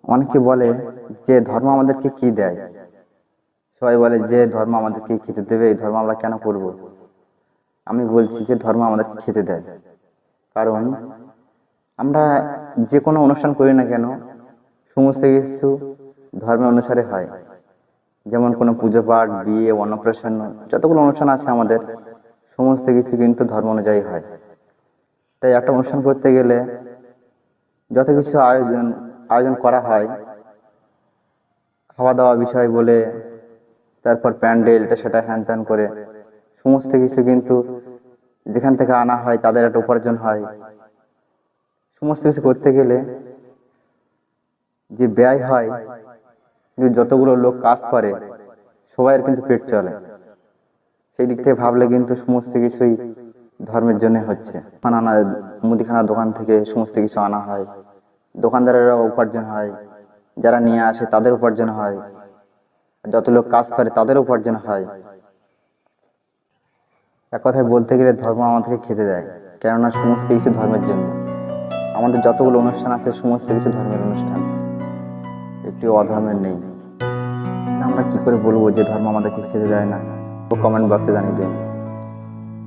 অনেকে বলে যে ধর্ম আমাদেরকে কি দেয়। সবাই বলে যে ধর্ম আমাদেরকে খেতে দেবে, এই ধর্ম আমরা কেন করব। আমি বলছি যে ধর্ম আমাদেরকে খেতে দেয়, কারণ আমরা যে কোনো অনুষ্ঠান করি না কেন, সমস্ত কিছু ধর্মের অনুসারে হয়। যেমন কোনো পুজো পাঠ, বিয়ে, অন্নপ্রাশন, যতগুলো অনুষ্ঠান আছে আমাদের, সমস্ত কিছু কিন্তু ধর্ম অনুযায়ী হয়। তাই একটা অনুষ্ঠান করতে গেলে যত কিছু আয়োজন আয়োজন করা হয়, খাওয়া দাওয়া বিষয় বলে, তারপর প্যান্ডেল এটা সেটা হ্যান ত্যান করে সমস্ত কিছু কিন্তু যেখান থেকে আনা হয় তাদের একটা উপার্জন হয়। সমস্ত কিছু করতে গেলে যে ব্যয় হয়, কিন্তু যতগুলো লোক কাজ করে সবাইয়ের কিন্তু পেট চলে। সেই দিক থেকে ভাবলে কিন্তু সমস্ত কিছুই ধর্মের জন্য হচ্ছে। আনা মুদিখানা দোকান থেকে সমস্ত কিছু আনা হয়, দোকানদারেরা উপার্জন হয়, যারা নিয়ে আসে তাদের উপার্জন হয়, যত লোক কাজ করে তাদের উপার্জন হয়। এক কথায় বলতে গেলে ধর্ম আমাদেরকে খেতে দেয়, কেননা সমস্ত কিছু ধর্মের জন্য। আমাদের যতগুলো অনুষ্ঠান আছে সমস্ত কিছু ধর্মের অনুষ্ঠান, একটি অধর্মের নেই। আমরা কি করে বলবো যে ধর্ম আমাদেরকে খেতে দেয় না? কমেন্ট বক্সে জানিয়ে দিন।